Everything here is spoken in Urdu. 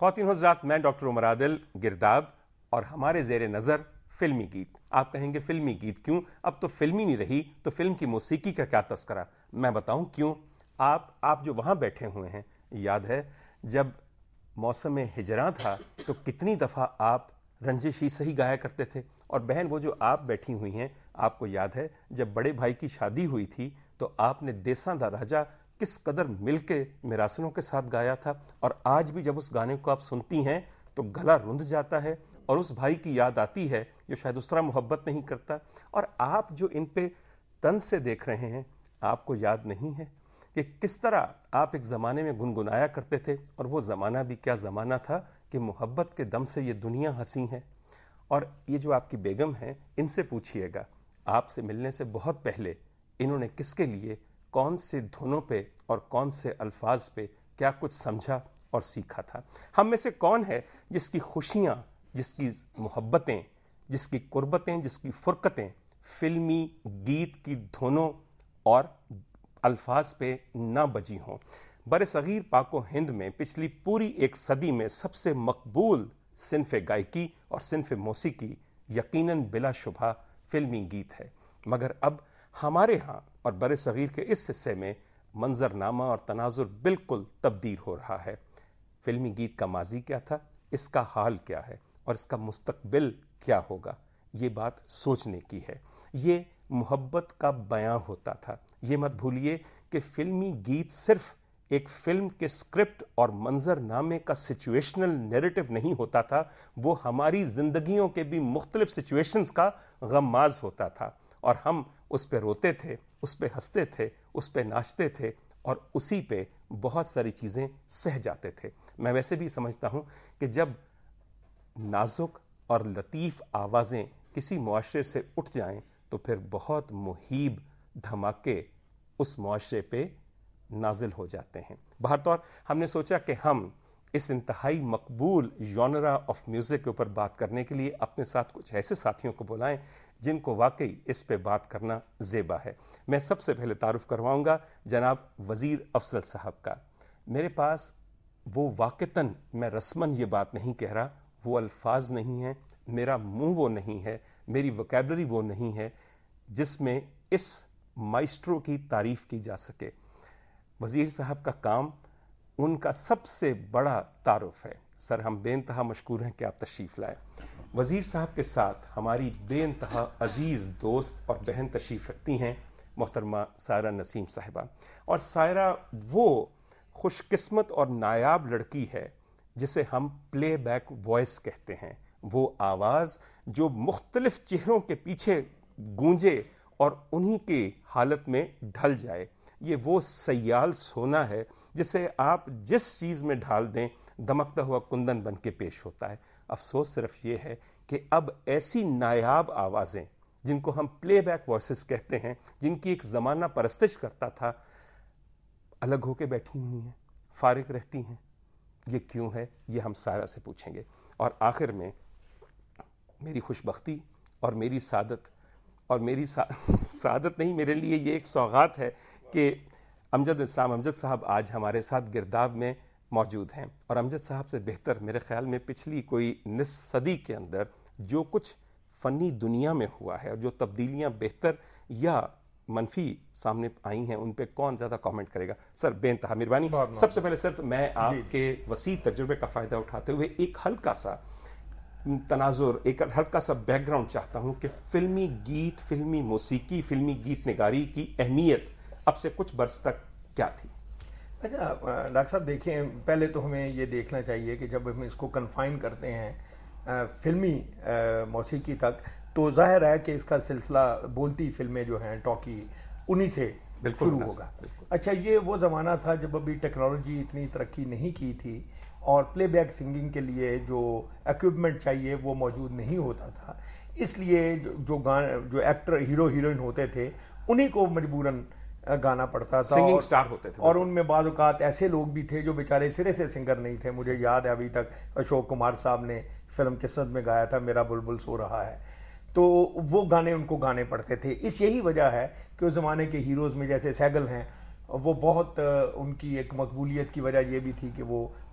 خواتین حضرات، میں ڈاکٹر عمر عادل گرداب اور ہمارے زیر نظر فلمی گیت. آپ کہیں گے فلمی گیت کیوں؟ اب تو فلمی نہیں رہی تو فلم کی موسیقی کا کیا تذکرہ؟ میں بتاؤں کیوں. آپ جو وہاں بیٹھے ہوئے ہیں، یاد ہے جب موسم ہجراں تھا تو کتنی دفعہ آپ رنجش ہی صحیح گایا کرتے تھے. اور بہن، وہ جو آپ بیٹھی ہوئی ہیں، آپ کو یاد ہے جب بڑے بھائی کی شادی ہوئی تھی تو آپ نے دیساں دا راجا کس قدر مل کے میراسنوں کے ساتھ گایا تھا. اور آج بھی جب اس گانے کو آپ سنتی ہیں تو گلا رند جاتا ہے اور اس بھائی کی یاد آتی ہے جو شاید اس طرح محبت نہیں کرتا. اور آپ جو ان پہ طنز سے دیکھ رہے ہیں، آپ کو یاد نہیں ہے کہ کس طرح آپ ایک زمانے میں گنگنایا کرتے تھے، اور وہ زمانہ بھی کیا زمانہ تھا کہ محبت کے دم سے یہ دنیا ہنسی ہے. اور یہ جو آپ کی بیگم ہیں، ان سے پوچھئے گا آپ سے ملنے سے بہت پہلے انہوں نے کس کے لیے کون سے دھنوں پہ اور کون سے الفاظ پہ کیا کچھ سمجھا اور سیکھا تھا. ہم میں سے کون ہے جس کی خوشیاں، جس کی محبتیں، جس کی قربتیں، جس کی فرقتیں فلمی گیت کی دھنوں اور الفاظ پہ نہ بجی ہوں؟ بر صغیر پاک و ہند میں پچھلی پوری ایک صدی میں سب سے مقبول صنف گائکی اور صنف موسیقی یقیناً بلا شبہ فلمی گیت ہے. مگر اب ہمارے ہاں اور بر صغیر کے اس حصے میں منظرنامہ اور تناظر بالکل تبدیل ہو رہا ہے. فلمی گیت کا ماضی کیا تھا، اس کا حال کیا ہے اور اس کا مستقبل کیا ہوگا؟ یہ بات سوچنے کی ہے. یہ محبت کا بیان ہوتا تھا. یہ مت بھولیے کہ فلمی گیت صرف ایک فلم کے سکرپٹ اور منظر نامے کا سچویشنل نیریٹو نہیں ہوتا تھا، وہ ہماری زندگیوں کے بھی مختلف سچویشنز کا غماز ہوتا تھا. اور ہم اس پہ روتے تھے، اس پہ ہنستے تھے، اس پہ ناچتے تھے اور اسی پہ بہت ساری چیزیں سہ جاتے تھے. میں ویسے بھی سمجھتا ہوں کہ جب نازک اور لطیف آوازیں کسی معاشرے سے اٹھ جائیں تو پھر بہت مہیب دھماکے اس معاشرے پہ نازل ہو جاتے ہیں. بہرطور ہم نے سوچا کہ ہم اس انتہائی مقبول ژانرا آف میوزک کے اوپر بات کرنے کے لیے اپنے ساتھ کچھ ایسے ساتھیوں کو بلائیں جن کو واقعی اس پہ بات کرنا زیبا ہے. میں سب سے پہلے تعارف کرواؤں گا جناب وزیر افضل صاحب کا. میرے پاس وہ واقعتاً، میں رسماً یہ بات نہیں کہہ رہا، وہ الفاظ نہیں ہیں، میرا منہ وہ نہیں ہے، میری وکیبلری وہ نہیں ہے جس میں اس مائسٹرو کی تعریف کی جا سکے. وزیر صاحب کا کام ان کا سب سے بڑا تعارف ہے. سر، ہم بے انتہا مشکور ہیں کہ آپ تشریف لائیں. وزیر صاحب کے ساتھ ہماری بے انتہا عزیز دوست اور بہن تشریف رکھتی ہیں محترمہ سائرہ نسیم صاحبہ. اور سائرہ وہ خوش قسمت اور نایاب لڑکی ہے جسے ہم پلے بیک وائس کہتے ہیں. وہ آواز جو مختلف چہروں کے پیچھے گونجے اور انہی کی حالت میں ڈھل جائے. یہ وہ سیال سونا ہے جسے آپ جس چیز میں ڈھال دیں دمکتا ہوا کندن بن کے پیش ہوتا ہے. افسوس صرف یہ ہے کہ اب ایسی نایاب آوازیں جن کو ہم پلے بیک وائسز کہتے ہیں، جن کی ایک زمانہ پرستش کرتا تھا، الگ ہو کے بیٹھی ہوئی ہیں، فارغ رہتی ہیں. یہ کیوں ہے؟ یہ ہم سائرہ سے پوچھیں گے. اور آخر میں میری خوش بختی اور میری سعادت، اور میری سعادت نہیں، میرے لیے یہ ایک سوغات ہے کہ امجد اسلام امجد صاحب آج ہمارے ساتھ گرداب میں موجود ہیں. اور امجد صاحب سے بہتر میرے خیال میں پچھلی کوئی نصف صدی کے اندر جو کچھ فنی دنیا میں ہوا ہے اور جو تبدیلیاں بہتر یا منفی سامنے آئی ہیں ان پہ کون زیادہ کامنٹ کرے گا؟ سر، بے انتہا مہربانی. سب سے پہلے سر، میں آپ کے وسیع تجربے کا فائدہ اٹھاتے ہوئے ایک ہلکا سا تناظر، ایک ہلکا سا بیک گراؤنڈ چاہتا ہوں کہ فلمی گیت، فلمی موسیقی، فلمی گیت نگاری کی اہمیت اب سے کچھ برس تک کیا تھی؟ اچھا ڈاکٹر صاحب، دیکھیں، پہلے تو ہمیں یہ دیکھنا چاہیے کہ جب ہم اس کو کنفائن کرتے ہیں فلمی موسیقی تک تو ظاہر ہے کہ اس کا سلسلہ بولتی فلمیں جو ہیں، ٹاکی، انہی سے شروع ہوگا. اچھا، یہ وہ زمانہ تھا جب ابھی ٹیکنالوجی اتنی ترقی نہیں کی تھی اور پلے بیک سنگنگ کے لیے جو ایکوپمنٹ چاہیے وہ موجود نہیں ہوتا تھا. اس لیے جو ایکٹر، ہیرو ہیروئن ہوتے تھے انہی کو مجبوراً گانا پڑتا تھا. سنگنگ سٹار ہوتے تھے. اور ان میں بعض اوقات ایسے لوگ بھی تھے جو بیچارے سرے سے سنگر نہیں تھے. مجھے یاد ہے ابھی تک اشوک کمار صاحب نے فلم قسمت میں گایا تھا میرا بلبل سو رہا ہے، تو وہ گانے ان کو گانے پڑتے تھے. یہی وجہ ہے کہ اس زمانے کے ہیروز میں جیسے سہگل ہیں، وہ بہت ان کی ایک مقبولیت کی وجہ یہ بھی تھی کہ وہ